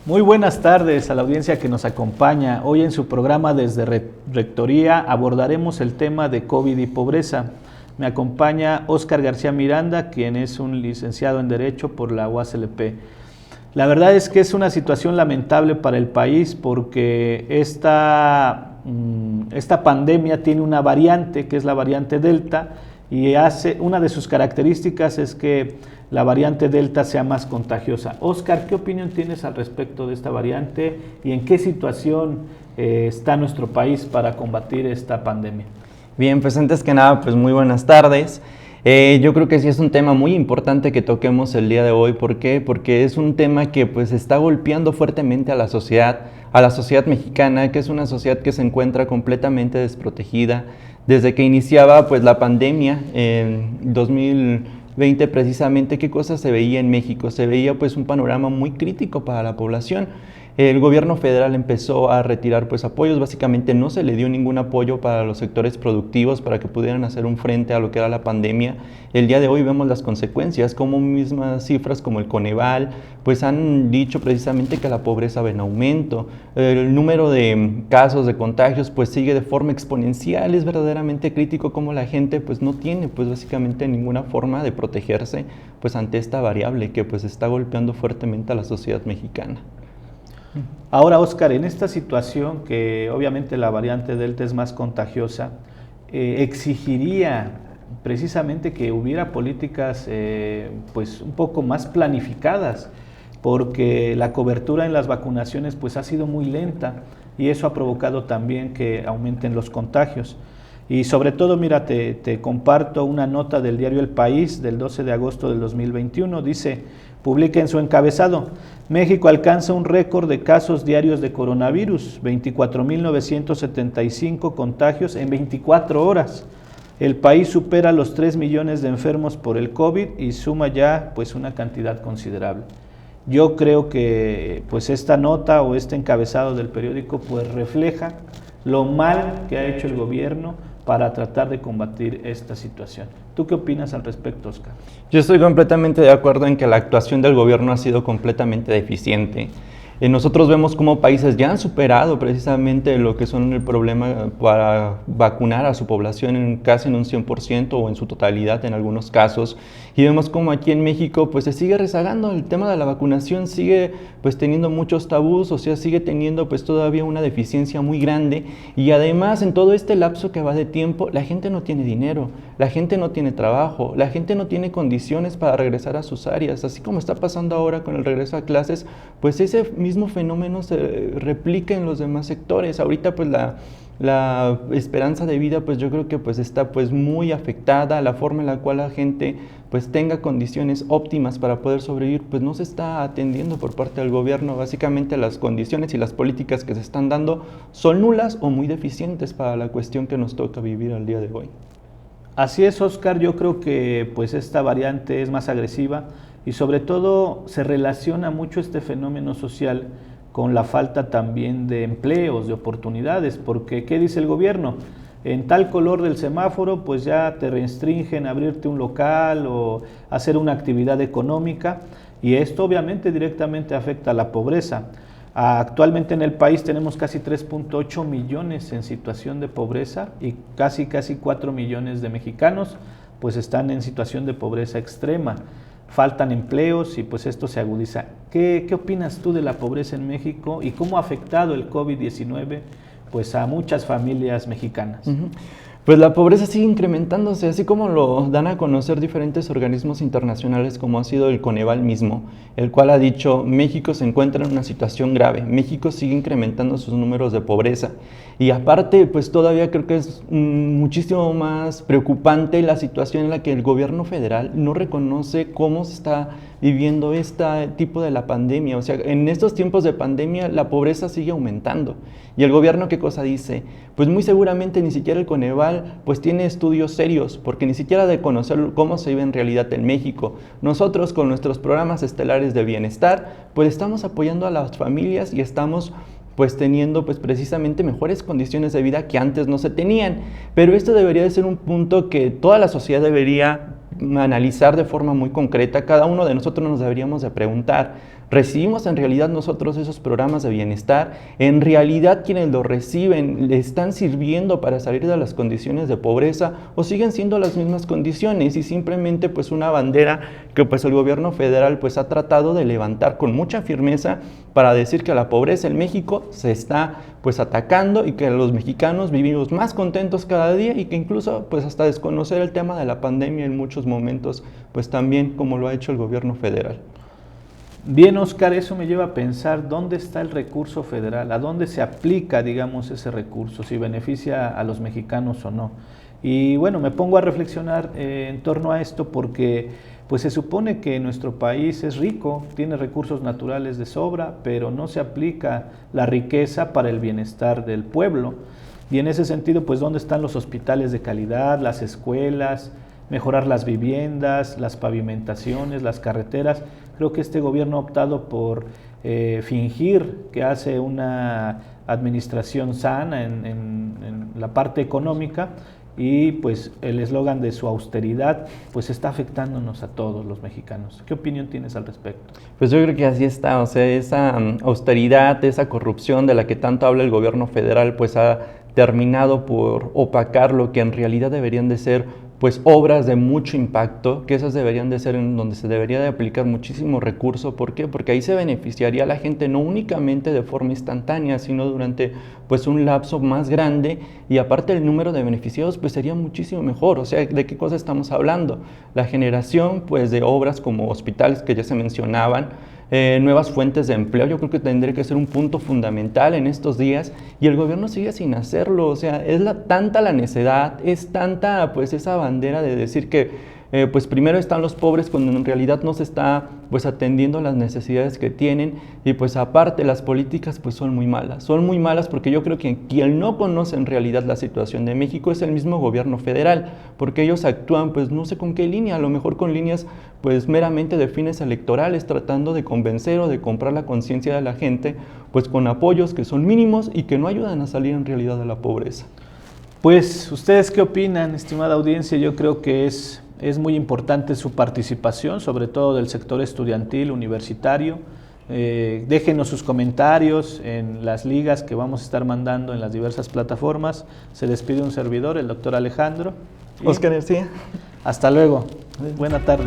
Muy buenas tardes a la audiencia que nos acompaña. Hoy en su programa desde Rectoría abordaremos el tema de COVID y pobreza. Me acompaña Óscar García Miranda, quien es un licenciado en Derecho por la UASLP. La verdad es que es una situación lamentable para el país porque esta pandemia tiene una variante, que es la variante Delta, y una de sus características es que la variante Delta sea más contagiosa. Óscar, ¿qué opinión tienes al respecto de esta variante y en qué situación está nuestro país para combatir esta pandemia? Bien, pues antes que nada, pues muy buenas tardes. Yo creo que sí es un tema muy importante que toquemos el día de hoy. ¿Por qué? Porque es un tema que pues está golpeando fuertemente a la sociedad mexicana, que es una sociedad que se encuentra completamente desprotegida. Desde que iniciaba pues la pandemia en 2020 precisamente, ¿qué cosas se veía en México? Se veía pues un panorama muy crítico para la población. El gobierno federal empezó a retirar pues apoyos, básicamente no se le dio ningún apoyo para los sectores productivos para que pudieran hacer un frente a lo que era la pandemia. El día de hoy vemos las consecuencias, como mismas cifras como el Coneval pues han dicho precisamente que la pobreza va en aumento. El número de casos de contagios pues sigue de forma exponencial, es verdaderamente crítico como la gente pues no tiene pues básicamente ninguna forma de protegerse pues ante esta variable que pues está golpeando fuertemente a la sociedad mexicana. Ahora, Óscar, en esta situación que obviamente la variante Delta es más contagiosa, exigiría precisamente que hubiera políticas pues un poco más planificadas, porque la cobertura en las vacunaciones pues ha sido muy lenta y eso ha provocado también que aumenten los contagios. Y sobre todo, mira, te comparto una nota del diario El País del 12 de agosto del 2021, publica en su encabezado: México alcanza un récord de casos diarios de coronavirus, 24.975 contagios en 24 horas. El país supera los 3 millones de enfermos por el COVID y suma ya pues una cantidad considerable. Yo creo que pues esta nota o este encabezado del periódico pues refleja lo mal que ha hecho el gobierno para tratar de combatir esta situación. ¿Tú qué opinas al respecto, Óscar? Yo estoy completamente de acuerdo en que la actuación del gobierno ha sido completamente deficiente. Nosotros vemos cómo países ya han superado precisamente lo que son el problema para vacunar a su población casi en un 100% o en su totalidad en algunos casos, y vemos cómo aquí en México pues se sigue rezagando el tema de la vacunación, sigue pues teniendo muchos tabús, o sea, sigue teniendo pues todavía una deficiencia muy grande, y además en todo este lapso que va de tiempo la gente no tiene dinero, la gente no tiene trabajo, la gente no tiene condiciones para regresar a sus áreas, así como está pasando ahora con el regreso a clases, pues ese mismo fenómeno se replica en los demás sectores. Ahorita pues la esperanza de vida pues yo creo que pues está pues muy afectada, la forma en la cual la gente pues tenga condiciones óptimas para poder sobrevivir pues no se está atendiendo por parte del gobierno. Básicamente las condiciones y las políticas que se están dando son nulas o muy deficientes para la cuestión que nos toca vivir al día de hoy. Así es, Óscar, yo creo que pues esta variante es más agresiva y sobre todo se relaciona mucho este fenómeno social con la falta también de empleos, de oportunidades, porque ¿qué dice el gobierno? En tal color del semáforo pues ya te restringen abrirte un local o hacer una actividad económica, y esto obviamente directamente afecta a la pobreza. Actualmente en el país tenemos casi 3.8 millones en situación de pobreza y casi 4 millones de mexicanos pues están en situación de pobreza extrema. Faltan empleos y pues esto se agudiza. ¿Qué opinas tú de la pobreza en México y cómo ha afectado el COVID-19 pues a muchas familias mexicanas? Pues la pobreza sigue incrementándose, así como lo dan a conocer diferentes organismos internacionales como ha sido el Coneval mismo, el cual ha dicho México se encuentra en una situación grave, México sigue incrementando sus números de pobreza, y aparte pues todavía creo que es muchísimo más preocupante la situación en la que el gobierno federal no reconoce cómo se está viviendo este tipo de la pandemia. O sea, en estos tiempos de pandemia la pobreza sigue aumentando. ¿Y el gobierno qué cosa dice? Pues muy seguramente ni siquiera el Coneval pues tiene estudios serios, porque ni siquiera de conocer cómo se vive en realidad en México. Nosotros con nuestros programas estelares de bienestar pues estamos apoyando a las familias y estamos pues teniendo pues precisamente mejores condiciones de vida que antes no se tenían. Pero esto debería de ser un punto que toda la sociedad debería analizar de forma muy concreta. Cada uno de nosotros nos deberíamos de preguntar, ¿recibimos en realidad nosotros esos programas de bienestar? ¿En realidad quienes los reciben le están sirviendo para salir de las condiciones de pobreza o siguen siendo las mismas condiciones y simplemente pues una bandera que pues el gobierno federal pues ha tratado de levantar con mucha firmeza para decir que la pobreza en México se está pues atacando y que los mexicanos vivimos más contentos cada día y que incluso pues hasta desconocer el tema de la pandemia en muchos momentos pues también como lo ha hecho el gobierno federal? Bien, Oscar, eso me lleva a pensar dónde está el recurso federal, a dónde se aplica, digamos, ese recurso, si beneficia a los mexicanos o no. Y bueno, me pongo a reflexionar en torno a esto porque pues se supone que nuestro país es rico, tiene recursos naturales de sobra, pero no se aplica la riqueza para el bienestar del pueblo. Y en ese sentido, pues ¿dónde están los hospitales de calidad, las escuelas, mejorar las viviendas, las pavimentaciones, las carreteras? Creo que este gobierno ha optado por fingir que hace una administración sana en la parte económica y pues el eslogan de su austeridad pues está afectándonos a todos los mexicanos. ¿Qué opinión tienes al respecto? Pues yo creo que así está, o sea, esa austeridad, esa corrupción de la que tanto habla el gobierno federal pues ha terminado por opacar lo que en realidad deberían de ser pues obras de mucho impacto, que esas deberían de ser en donde se debería de aplicar muchísimo recurso. ¿Por qué? Porque ahí se beneficiaría a la gente no únicamente de forma instantánea, sino durante pues un lapso más grande y aparte el número de beneficiados pues sería muchísimo mejor. O sea, ¿de qué cosa estamos hablando? La generación pues de obras como hospitales que ya se mencionaban, nuevas fuentes de empleo, yo creo que tendría que ser un punto fundamental en estos días y el gobierno sigue sin hacerlo. O sea, es tanta la necedad, es tanta pues esa bandera de decir que pues primero están los pobres cuando en realidad no se está pues atendiendo las necesidades que tienen y pues aparte las políticas pues son muy malas porque yo creo que quien no conoce en realidad la situación de México es el mismo gobierno federal, porque ellos actúan pues no sé con qué línea, a lo mejor con líneas pues meramente de fines electorales, tratando de convencer o de comprar la conciencia de la gente pues con apoyos que son mínimos y que no ayudan a salir en realidad de la pobreza. Pues, ¿ustedes qué opinan, estimada audiencia? Yo creo que es muy importante su participación, sobre todo del sector estudiantil, universitario. Déjenos sus comentarios en las ligas que vamos a estar mandando en las diversas plataformas. Se despide un servidor, el doctor Alejandro. Oscar García. Hasta luego. Buena tarde.